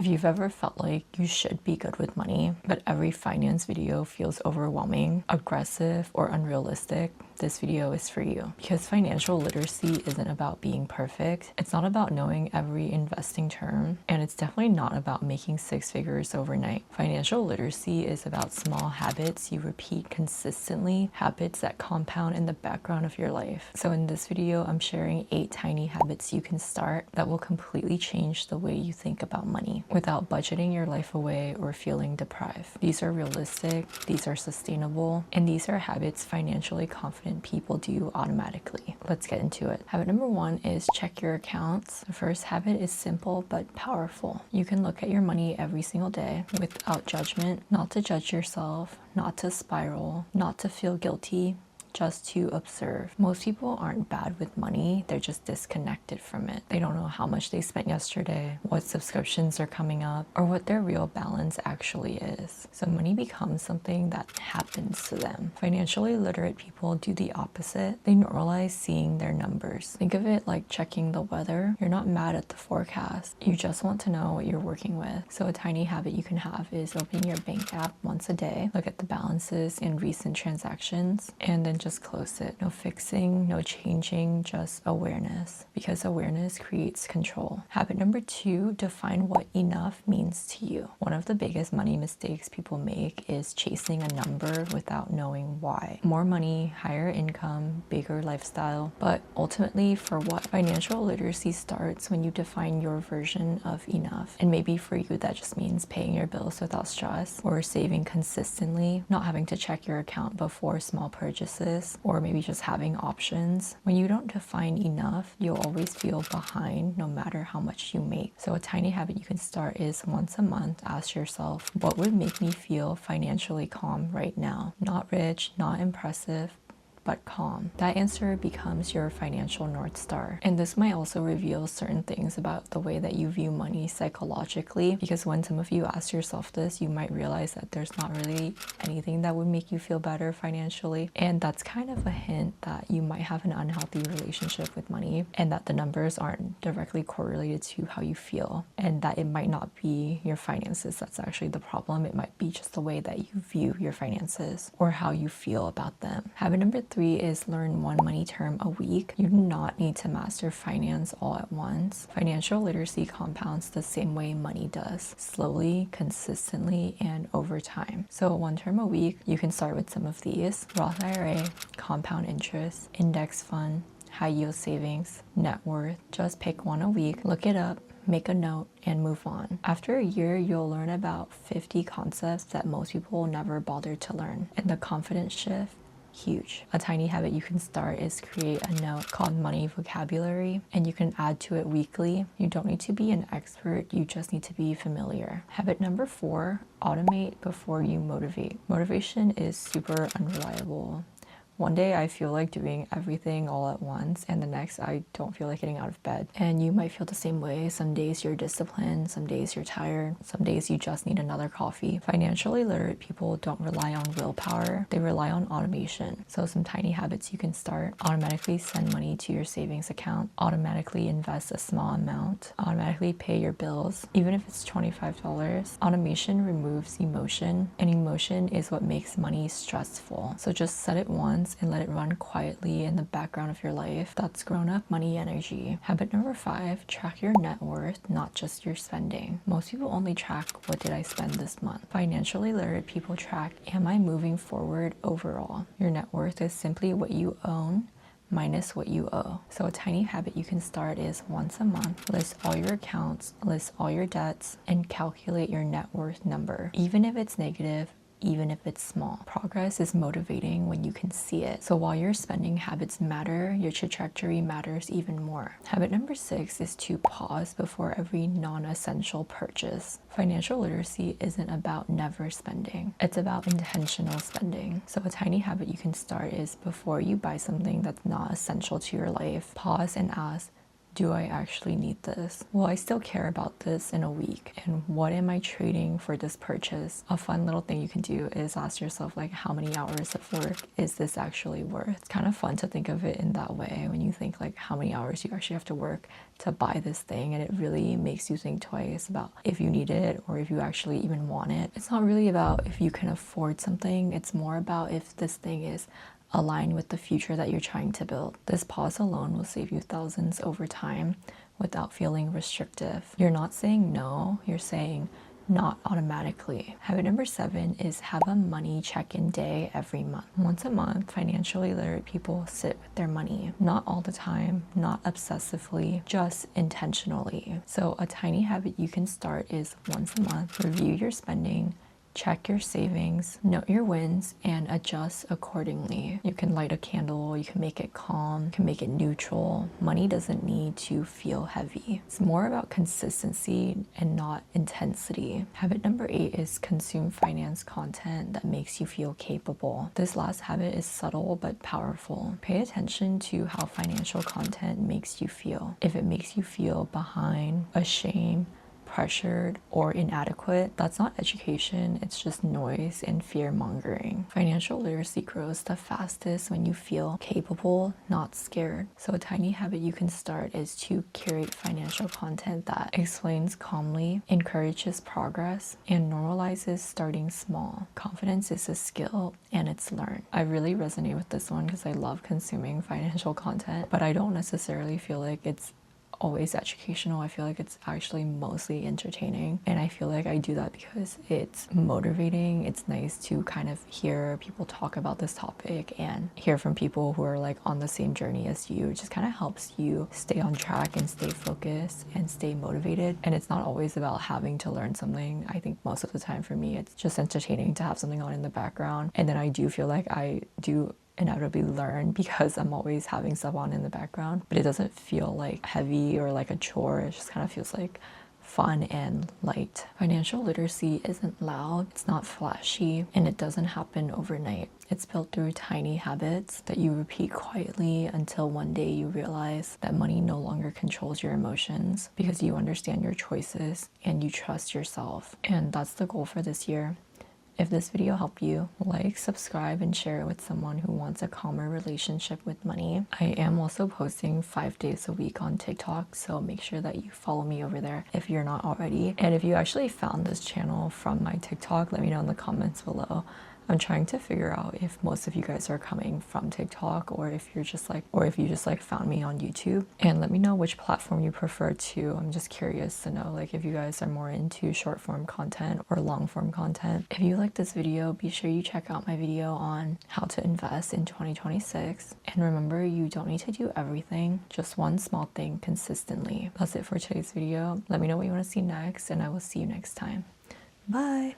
If you've ever felt like you should be good with money, but every finance video feels overwhelming, aggressive, or unrealistic, this video is for you. Because financial literacy isn't about being perfect. It's not about knowing every investing term, and it's definitely not about making six figures overnight. Financial literacy is about small habits you repeat consistently, habits that compound in the background of your life. So in this video, I'm sharing 8 tiny habits you can start that will completely change the way you think about money without budgeting your life away or feeling deprived. These are realistic, these are sustainable, and these are habits financially confident people do automatically. Let's get into it. Habit number 1 is check your accounts. The first habit is simple but powerful. You can look at your money every single day without judgment, not to judge yourself, not to spiral, not to feel guilty, just to observe. Most people aren't bad with money, they're just disconnected from it. They don't know how much they spent yesterday, what subscriptions are coming up, or what their real balance actually is. So money becomes something that happens to them. Financially literate people do the opposite. They normalize seeing their numbers. Think of it like checking the weather. You're not mad at the forecast. You just want to know what you're working with. So a tiny habit you can have is opening your bank app once a day, look at the balances and recent transactions, and then just close it. No fixing, no changing, just awareness, because awareness creates control. Habit number 2, define what enough means to you. One of the biggest money mistakes people make is chasing a number without knowing why. More money, higher income, bigger lifestyle, but ultimately for what? Financial literacy starts when you define your version of enough. And maybe for you that just means paying your bills without stress, or saving consistently, not having to check your account before small purchases, or maybe just having options. When you don't define enough, you'll always feel behind no matter how much you make. So a tiny habit you can start is once a month, ask yourself, what would make me feel financially calm right now? Not rich, not impressive, but calm. That answer becomes your financial North Star. And this might also reveal certain things about the way that you view money psychologically, because when some of you ask yourself this, you might realize that there's not really anything that would make you feel better financially. And that's kind of a hint that you might have an unhealthy relationship with money, and that the numbers aren't directly correlated to how you feel, and that it might not be your finances that's actually the problem. It might be just the way that you view your finances or how you feel about them. Habit number 3 is learn one money term a week. You do not need to master finance all at once. Financial literacy compounds the same way money does, slowly, consistently, and over time. So one term a week, you can start with some of these: Roth IRA, compound interest, index fund, high yield savings, net worth. Just pick one a week, look it up, make a note, and move on. After a year, you'll learn about 50 concepts that most people will never bother to learn. And the confidence shift, huge. A tiny habit you can start is create a note called money vocabulary, and you can add to it weekly. You don't need to be an expert, you just need to be familiar. Habit number 4, automate before you motivate. Motivation is super unreliable. One day I feel like doing everything all at once, and the next I don't feel like getting out of bed. And you might feel the same way. Some days you're disciplined, some days you're tired, some days you just need another coffee. Financially literate people don't rely on willpower, they rely on automation. So some tiny habits you can start: automatically send money to your savings account, automatically invest a small amount, automatically pay your bills, even if it's $25. Automation removes emotion, and emotion is what makes money stressful. So just set it once and let it run quietly in the background of your life. That's grown-up money energy. Habit number 5, track your net worth, not just your spending. Most people only track, what did I spend this month? Financially literate people track, am I moving forward overall? Your net worth is simply what you own minus what you owe. So a tiny habit you can start is once a month, list all your accounts, list all your debts, and calculate your net worth number. Even if it's negative, even if it's small. Progress is motivating when you can see it. So while your spending habits matter, your trajectory matters even more. Habit number 6 is to pause before every non-essential purchase. Financial literacy isn't about never spending. It's about intentional spending. So a tiny habit you can start is before you buy something that's not essential to your life, pause and ask, do I actually need this? Will I still care about this in a week? And what am I trading for this purchase? A fun little thing you can do is ask yourself, like, how many hours of work is this actually worth? It's kind of fun to think of it in that way when you think like how many hours you actually have to work to buy this thing, and it really makes you think twice about if you need it or if you actually even want it. It's not really about if you can afford something, it's more about if this thing is aligned with the future that you're trying to build. This pause alone will save you thousands over time without feeling restrictive. You're not saying no, you're saying not automatically. Habit number 7 is have a money check-in day every month. Once a month, financially literate people sit with their money. Not all the time, not obsessively, just intentionally. So a tiny habit you can start is once a month, review your spending, check your savings, note your wins, and adjust accordingly. You can light a candle, you can make it calm, you can make it neutral. Money doesn't need to feel heavy. It's more about consistency and not intensity. Habit number 8 is consume finance content that makes you feel capable. This last habit is subtle but powerful. Pay attention to how financial content makes you feel. If it makes you feel behind, ashamed, pressured, or inadequate, that's not education, it's just noise and fear mongering. Financial literacy grows the fastest when you feel capable, not scared. So a tiny habit you can start is to curate financial content that explains calmly, encourages progress, and normalizes starting small. Confidence is a skill and it's learned. I really resonate with this one because I love consuming financial content, but I don't necessarily feel like it's always educational. I feel like it's actually mostly entertaining, and I feel like I do that because it's motivating. It's nice to kind of hear people talk about this topic and hear from people who are like on the same journey as you. It just kind of helps you stay on track and stay focused and stay motivated. And it's not always about having to learn something. I think most of the time for me it's just entertaining to have something on in the background, and then I do feel like I do inevitably learn because I'm always having stuff on in the background, but it doesn't feel like heavy or like a chore. It just kind of feels like fun and light. Financial literacy isn't loud, it's not flashy, and it doesn't happen overnight. It's built through tiny habits that you repeat quietly until one day you realize that money no longer controls your emotions because you understand your choices and you trust yourself. And that's the goal for this year. If this video helped you, like, subscribe, and share it with someone who wants a calmer relationship with money. I am also posting 5 days a week on TikTok, so make sure that you follow me over there if you're not already. And if you actually found this channel from my TikTok, let me know in the comments below. I'm trying to figure out if most of you guys are coming from TikTok or if you just found me on YouTube, and let me know which platform you prefer too. I'm just curious to know like if you guys are more into short form content or long form content. If you like this video, be sure you check out my video on how to invest in 2026. And remember, you don't need to do everything, just one small thing consistently. That's it for today's video. Let me know what you want to see next, and I will see you next time. Bye.